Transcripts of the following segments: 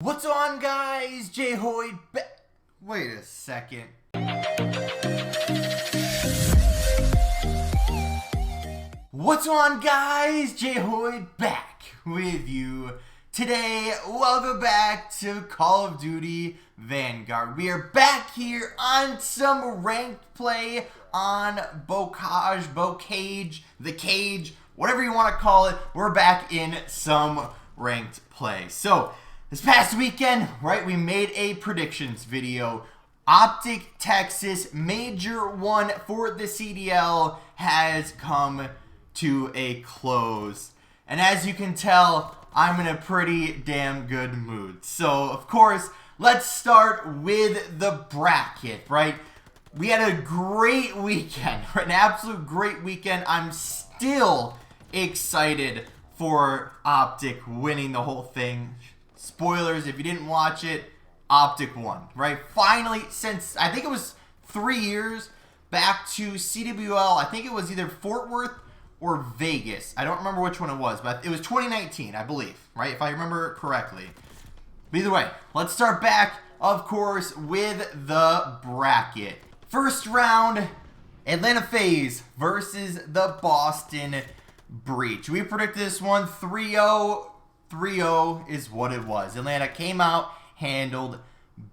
What's on, guys? Jay Hoyd Wait a second. What's on, guys? Jay Hoyd back with you today. Welcome back to Call of Duty Vanguard. We are back here on some ranked play on Bocage, the Cage, whatever you want to call it. We're back in some ranked play. So this past weekend, right, we made a predictions video. Optic, Texas, Major 1 for the CDL has come to a close. And as you can tell, I'm in a pretty damn good mood. So, of course, let's start with the bracket, right? We had a great weekend, right? An absolute great weekend. I'm still excited for Optic winning the whole thing. Spoilers, if you didn't watch it, Optic won, right? Finally, since I think it was 3 years back to CWL, I think it was either Fort Worth or Vegas. I don't remember which one it was, but it was 2019, I believe, right? If I remember correctly. But either way, let's start back, of course, with the bracket. First round, Atlanta FaZe versus the Boston Breach. We predicted this one 3-0. 3-0 is what it was. Atlanta came out, handled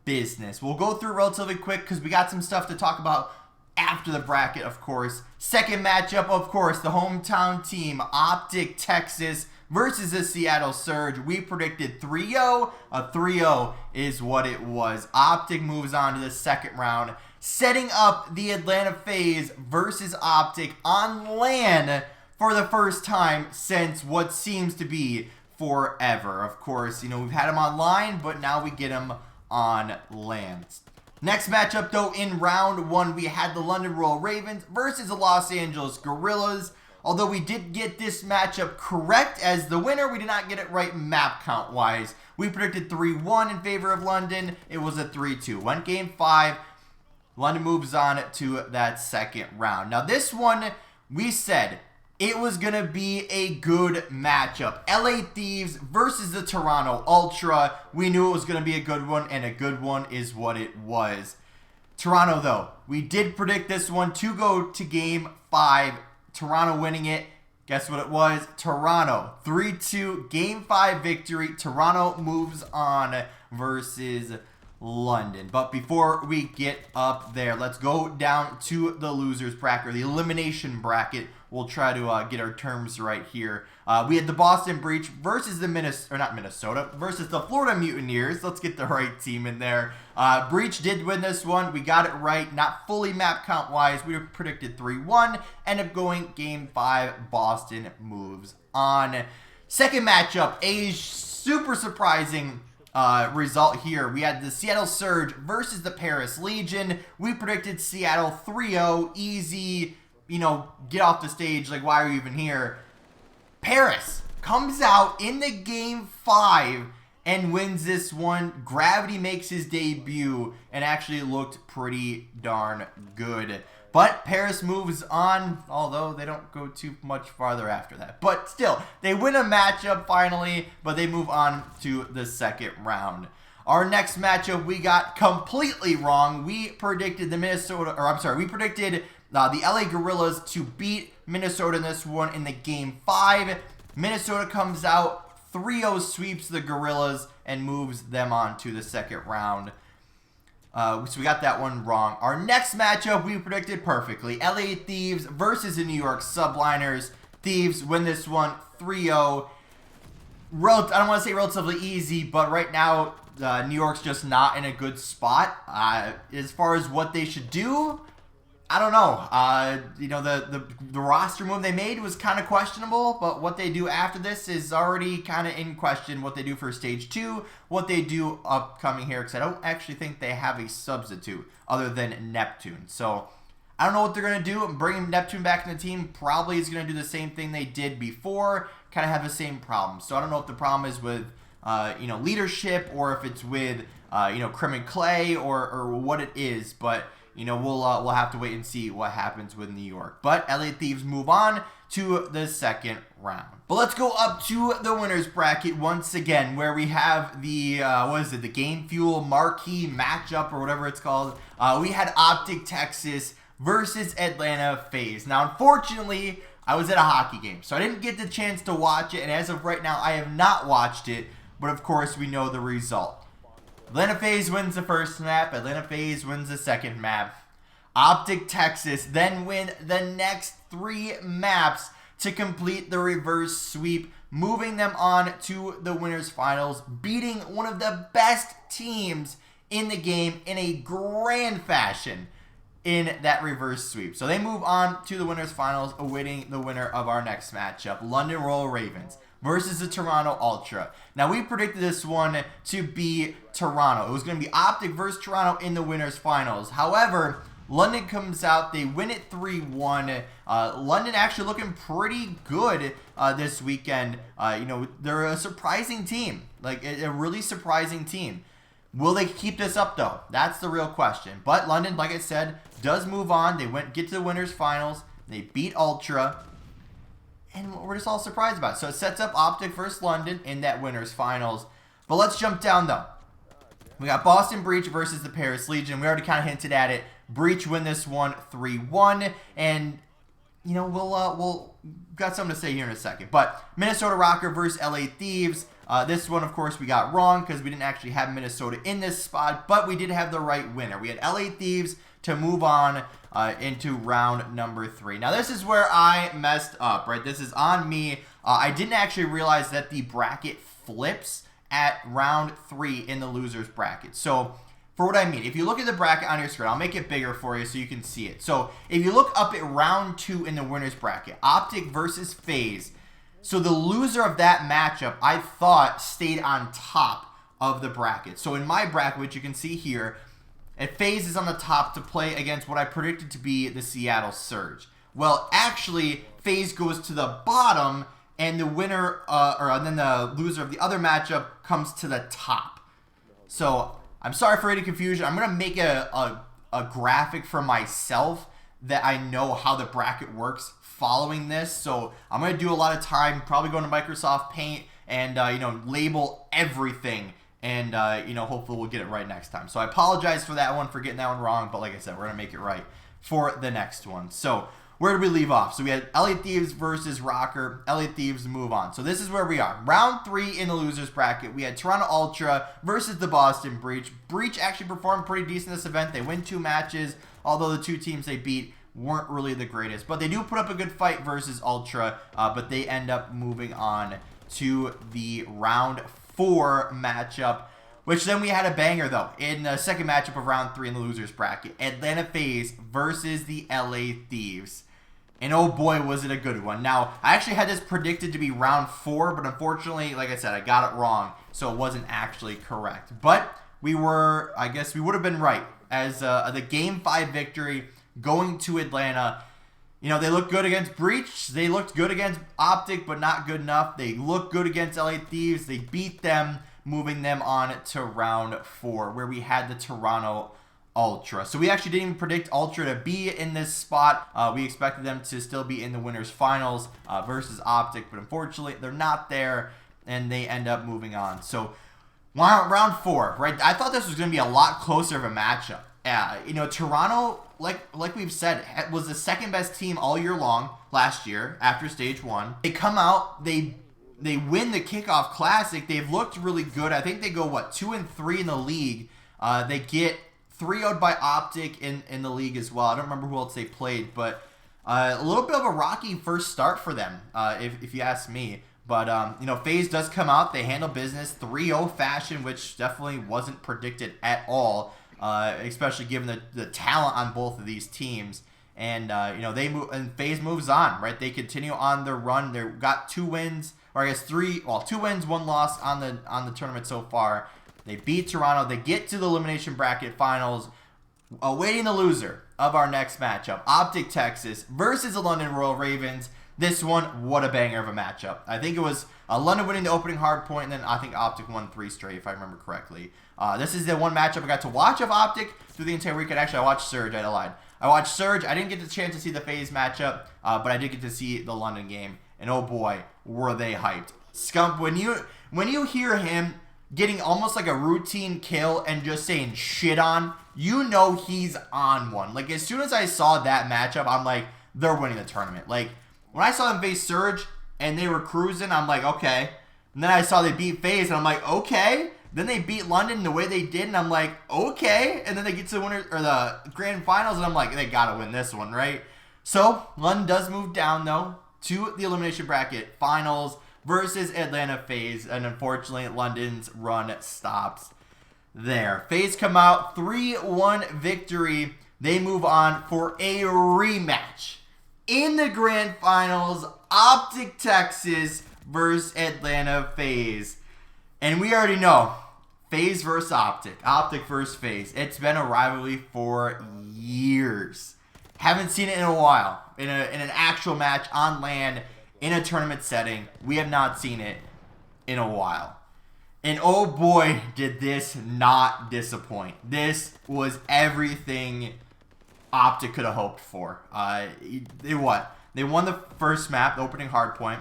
business. We'll go through relatively quick because we got some stuff to talk about after the bracket, of course. Second matchup, of course, the hometown team, Optic, Texas versus the Seattle Surge. We predicted 3-0. A 3-0 is what it was. Optic moves on to the second round, setting up the Atlanta FaZe versus Optic on LAN for the first time since what seems to be forever. Of course, you know, we've had them online, but now we get them on LAN. Next matchup, though, in round one, we had the London Royal Ravens versus the Los Angeles Guerrillas. Although we did get this matchup correct as the winner, we did not get it right map count-wise. We predicted 3-1 in favor of London. It was a 3-2. Went game 5. London moves on to that second round. Now, this one, we said it was going to be a good matchup. LA Thieves versus the Toronto Ultra. We knew it was going to be a good one, and a good one is what it was. Toronto, though, we did predict this one to go to game 5. Toronto winning it. Guess what it was? Toronto. 3-2, game 5 victory. Toronto moves on versus London. But before we get up there, let's go down to the losers bracket, or the elimination bracket. We'll try to get our terms right here. We had the Boston Breach versus the versus the Florida Mutineers. Let's get the right team in there. Breach did win this one. We got it right. Not fully map count wise. We predicted 3-1. End up going game 5. Boston moves on. Second matchup, a super surprising result here. We had the Seattle Surge versus the Paris Legion. We predicted Seattle 3-0. Easy. You know, get off the stage, like, why are you even here? Paris comes out in the game 5 and wins this one. Gravity makes his debut and actually looked pretty darn good. But Paris moves on, although they don't go too much farther after that. But still, they win a matchup finally, but they move on to the second round. Our next matchup we got completely wrong. We predicted the the LA Guerrillas to beat Minnesota in this one in the game 5. Minnesota comes out, 3-0 sweeps the Guerrillas and moves them on to the second round. So we got that one wrong. Our next matchup we predicted perfectly. LA Thieves versus the New York Subliners. Thieves win this one 3-0. I don't want to say relatively easy, but right now New York's just not in a good spot. As far as what they should do, I don't know. You know, the roster move they made was kind of questionable, but what they do after this is already kind of in question. What they do for Stage 2, what they do upcoming here, because I don't actually think they have a substitute other than Neptune. So I don't know what they're going to do. Bringing Neptune back in the team probably is going to do the same thing they did before, kind of have the same problem. So I don't know if the problem is with you know, leadership, or if it's with you know, Crim and Clay, or what it is, but you know, we'll have to wait and see what happens with New York. But LA Thieves move on to the second round. But let's go up to the winners bracket once again, where we have the the Game Fuel marquee matchup or whatever it's called. We had Optic Texas versus Atlanta FaZe. Now, unfortunately, I was at a hockey game, so I didn't get the chance to watch it, and as of right now, I have not watched it, but of course, we know the result. Atlanta FaZe wins the first map, Atlanta FaZe wins the second map. Optic Texas then win the next 3 maps to complete the reverse sweep, moving them on to the winners finals, beating one of the best teams in the game in a grand fashion in that reverse sweep. So they move on to the winners finals, awaiting the winner of our next matchup, London Royal Ravens versus the Toronto Ultra. Now, we predicted this one to be Toronto. It was going to be Optic versus Toronto in the winners finals. However, London comes out, they win it 3-1. London actually looking pretty good this weekend. You know, they're a surprising team, like a really surprising team. Will they keep this up, though? That's the real question. But London, like I said, does move on. They get to the winners finals. They beat Ultra. And we're just all surprised about it. So it sets up Optic versus London in that winners finals. But let's jump down, though. We got Boston Breach versus the Paris Legion. We already kind of hinted at it. Breach win this one 3-1. And, you know, we'll got something to say here in a second. But Minnesota Rocker versus LA Thieves. This one, of course, we got wrong because we didn't actually have Minnesota in this spot, but we did have the right winner. We had LA Thieves to move on into round number 3. Now, this is where I messed up, right? This is on me. I didn't actually realize that the bracket flips at round 3 in the losers bracket. So, for what I mean, if you look at the bracket on your screen, I'll make it bigger for you so you can see it. So, if you look up at round 2 in the winners bracket, Optic versus FaZe. So the loser of that matchup, I thought, stayed on top of the bracket. So in my bracket, which you can see here, FaZe is on the top to play against what I predicted to be the Seattle Surge. Well, actually, FaZe goes to the bottom, and the winner, and then the loser of the other matchup comes to the top. So I'm sorry for any confusion. I'm going to make a graphic for myself that I know how the bracket works following this. So I'm going to do a lot of time, probably going to Microsoft Paint and, you know, label everything. And, you know, hopefully we'll get it right next time. So I apologize for that one, for getting that one wrong. But like I said, we're going to make it right for the next one. So where did we leave off? So we had LA Thieves versus Rocker. LA Thieves move on. So this is where we are. Round 3 in the losers bracket. We had Toronto Ultra versus the Boston Breach. Breach actually performed pretty decent this event. They win 2 matches, although the 2 teams they beat weren't really the greatest. But they do put up a good fight versus Ultra, but they end up moving on to the round 4 matchup, which then we had a banger, though, in the second matchup of round 3 in the losers bracket. Atlanta FaZe versus the LA Thieves. And oh boy, was it a good one. Now, I actually had this predicted to be round 4, but unfortunately, like I said, I got it wrong, so it wasn't actually correct. But I guess we would have been right, as the Game 5 victory going to Atlanta. You know, they looked good against Breach. They looked good against Optic, but not good enough. They looked good against LA Thieves. They beat them, moving them on to round 4, where we had the Toronto Ultra. So we actually didn't even predict Ultra to be in this spot. We expected them to still be in the winners finals versus Optic, but unfortunately they're not there, and they end up moving on. So round 4, right? I thought this was going to be a lot closer of a matchup. You know, Toronto, like we've said, was the second best team all year long last year after stage 1. They come out, they win the Kickoff Classic. They've looked really good. I think they go, 2-3 in the league. They get 3-0'd by Optic in the league as well. I don't remember who else they played, but a little bit of a rocky first start for them, if you ask me. But, you know, FaZe does come out. They handle business 3-0 fashion, which definitely wasn't predicted at all. Especially given the talent on both of these teams. And, you know, and FaZe moves on, right? They continue on their run. They've got 2 wins, or I guess 2 wins, 1 loss on the tournament so far. They beat Toronto. They get to the elimination bracket finals, awaiting the loser of our next matchup, Optic Texas versus the London Royal Ravens. this one, what a banger of a matchup. I think it was London winning the opening hard point, and then I think Optic won 3 straight, if I remember correctly. This is the one matchup I got to watch of Optic through the entire weekend. Actually, I watched Surge. I lied. I watched Surge. I didn't get the chance to see the FaZe matchup, but I did get to see the London game. And oh boy, were they hyped. Scump, when you hear him getting almost like a routine kill and just saying shit on, you know he's on one. Like, as soon as I saw that matchup, I'm like, they're winning the tournament. Like, when I saw them face Surge and they were cruising, I'm like, okay. And then I saw they beat FaZe, and I'm like, okay. Then they beat London the way they did, and I'm like, okay. And then they get to the winner or the grand finals, and I'm like, they gotta win this one, right? So London does move down though to the elimination bracket finals versus Atlanta FaZe, and unfortunately, London's run stops there. FaZe come out 3-1 victory. They move on for a rematch in the grand finals. Optic Texas versus Atlanta FaZe, and we already know. FaZe versus Optic. Optic versus FaZe. It's been a rivalry for years. Haven't seen it in a while. In an actual match on LAN, in a tournament setting. We have not seen it in a while. And oh boy, did this not disappoint. This was everything Optic could have hoped for. They won the first map, the opening hardpoint.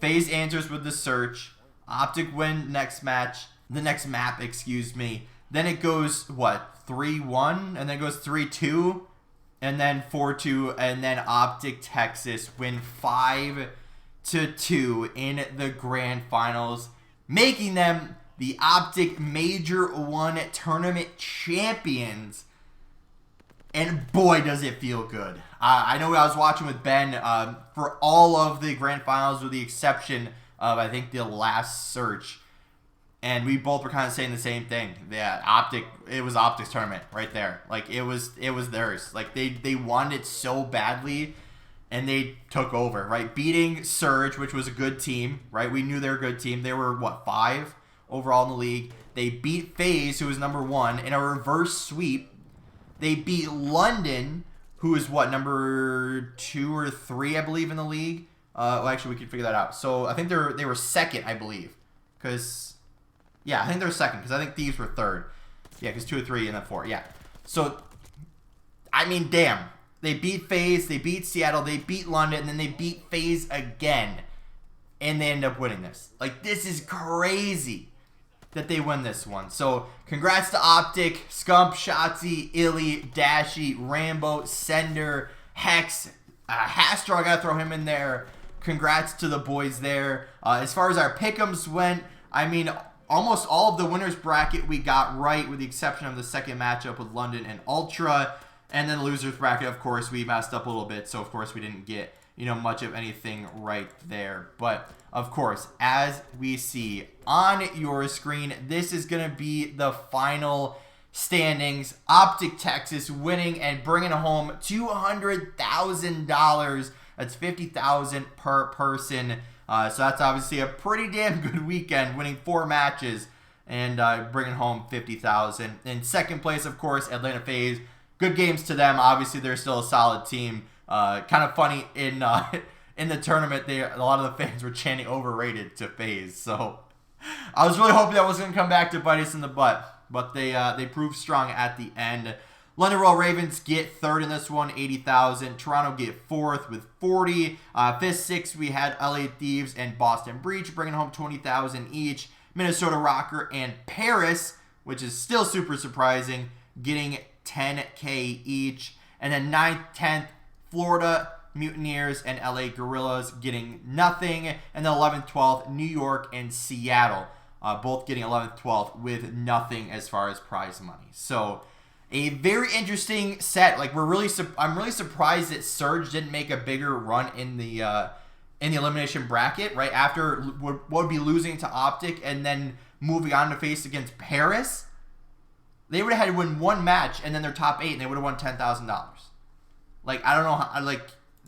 FaZe answers with the search. Optic win next match. The next map, excuse me. Then it goes, what, 3-1? And then it goes 3-2. And then 4-2. And then Optic Texas win 5-2 in the grand finals, making them the Optic Major 1 tournament champions. And boy, does it feel good. I know I was watching with Ben for all of the grand finals with the exception of, I think, the last search. And we both were kind of saying the same thing. Yeah, Optic, it was Optic's tournament right there. Like, it was theirs. Like, they wanted it so badly, and they took over, right? Beating Surge, which was a good team, right? We knew they were a good team. They were, what, 5 overall in the league. They beat FaZe, who was number 1, in a reverse sweep. They beat London, who is, what, number 2 or 3, I believe, in the league. Well, actually, we can figure that out. So, I think they were second, I believe. Because... yeah, I think they're second, because I think Thieves were third. Yeah, because 2 or 3 and then 4. Yeah. So, I mean, damn. They beat FaZe, they beat Seattle, they beat London, and then they beat FaZe again. And they end up winning this. Like, this is crazy that they win this one. So, congrats to Optic, Scump, Shotzi, Illy, Dashy, Rambo, Sender, Hex, Hastor, I gotta throw him in there. Congrats to the boys there. As far as our pick'ems went, I mean... almost all of the winners bracket we got right, with the exception of the second matchup with London and Ultra. And then the losers bracket, of course, we messed up a little bit. So, of course, we didn't get, much of anything right there. But, of course, as we see on your screen, this is going to be the final standings. Optic Texas winning and bringing home $200,000. That's $50,000 per person. So that's obviously a pretty damn good weekend, winning 4 matches and bringing home $50,000. In second place, of course, Atlanta FaZe. Good games to them. Obviously, they're still a solid team. Kind of funny in the tournament, a lot of the fans were chanting overrated to FaZe. So I was really hoping that was going to come back to bite us in the butt, but they proved strong at the end. London Royal Ravens get third in this one, $80,000. Toronto get fourth with $40,000. Fifth, sixth, we had LA Thieves and Boston Breach bringing home $20,000 each. Minnesota Rocker and Paris, which is still super surprising, getting $10,000 each. And then 9th, 10th, Florida Mutineers and LA Gorillas getting nothing. And then 11th, 12th, New York and Seattle, both getting 11th, 12th with nothing as far as prize money. So... a very interesting set. Like, I'm really surprised that Surge didn't make a bigger run in the elimination bracket, right? After would be losing to Optic and then moving on to face against Paris. They would have had to win 1 match and then they're top 8 and they would have won $10,000. Like, I don't know how, like,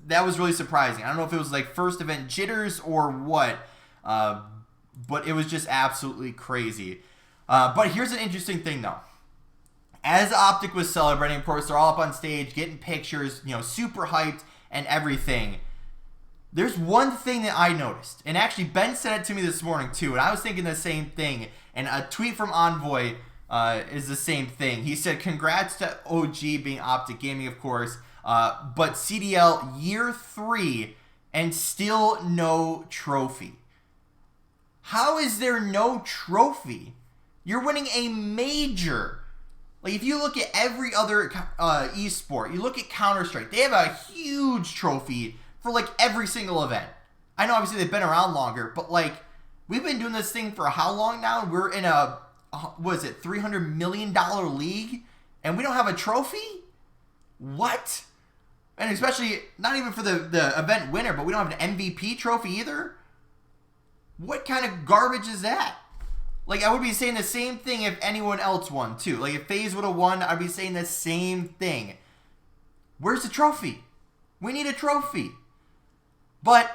that was really surprising. I don't know if it was like first event jitters or what, but it was just absolutely crazy. But here's an interesting thing though. As Optic was celebrating, of course, they're all up on stage, getting pictures, super hyped and everything. there's one thing that I noticed, and actually Ben said it to me this morning too, and I was thinking the same thing, and a tweet from Envoy is the same thing. He said, congrats to OG being Optic Gaming, of course, but CDL year 3 and still no trophy. How is there no trophy? You're winning a major. Like, if you look at every other esport, you look at Counter-Strike, they have a huge trophy for, like, every single event. I know, obviously, they've been around longer, but, like, we've been doing this thing for how long now? We're in a, what is it, $300 million league, and we don't have a trophy? What? And especially, not even for the event winner, but we don't have an MVP trophy either? What kind of garbage is that? Like, I would be saying the same thing if anyone else won, too. Like, if FaZe would have won, I'd be saying the same thing. Where's the trophy? We need a trophy. But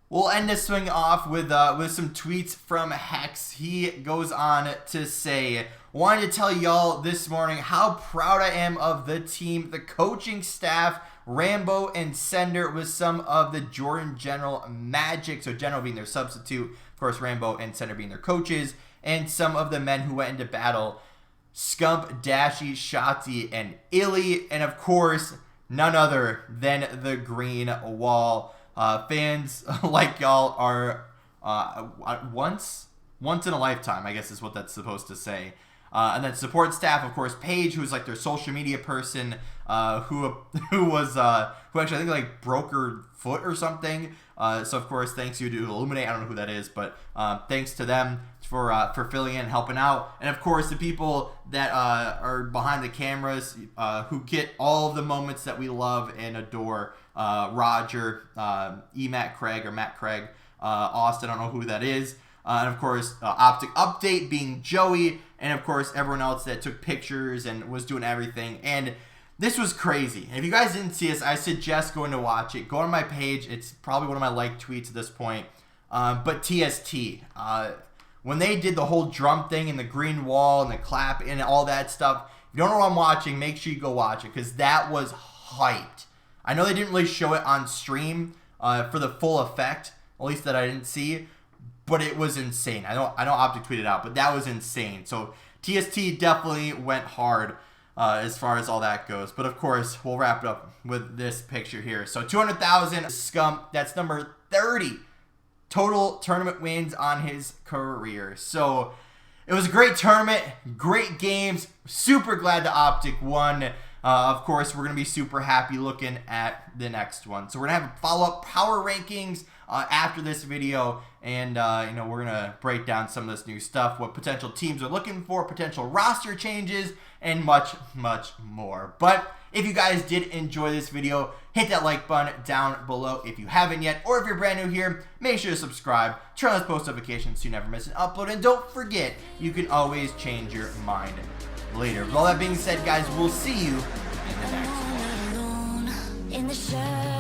we'll end this swing off with some tweets from Hex. He goes on to say, wanted to tell y'all this morning how proud I am of the team, the coaching staff, Rambo and Sender with some of the Jordan General magic. So General being their substitute, of course Rambo and Sender being their coaches, and some of the men who went into battle, Scump, Dashy, Shotzi, and Illy, and of course, none other than the GreenWall. Fans like y'all are once in a lifetime, I guess is what that's supposed to say. And then support staff, of course, Paige, who's like their social media person, who actually I think like broke her foot or something. So of course, thanks you to Illuminate. I don't know who that is, but thanks to them for filling in and helping out. And of course, the people that are behind the cameras, who get all of the moments that we love and adore. Roger, Matt Craig, Austin, I don't know who that is. And of course, Optic Update being Joey, and of course, everyone else that took pictures and was doing everything. And this was crazy. And if you guys didn't see this, I suggest going to watch it. Go on my page. It's probably one of my liked tweets at this point. But TST, when they did the whole drum thing and the green wall and the clap and all that stuff, if you don't know what I'm watching, make sure you go watch it, because that was hyped. I know they didn't really show it on stream for the full effect, at least that I didn't see, but it was insane. I know Optic tweeted out, but that was insane. So TST definitely went hard as far as all that goes. But of course, we'll wrap it up with this picture here. So 200,000 Scum, that's number 30 total tournament wins on his career. So it was a great tournament, great games. Super glad the Optic won. Of course, we're going to be super happy looking at the next one. So we're going to have follow-up power rankings after this video. And, we're going to break down some of this new stuff, what potential teams are looking for, potential roster changes, and much, much more. But if you guys did enjoy this video, hit that like button down below if you haven't yet. Or if you're brand new here, make sure to subscribe, turn on those post notifications so you never miss an upload. And don't forget, you can always change your mind later. With all that being said, guys, we'll see you in the next one.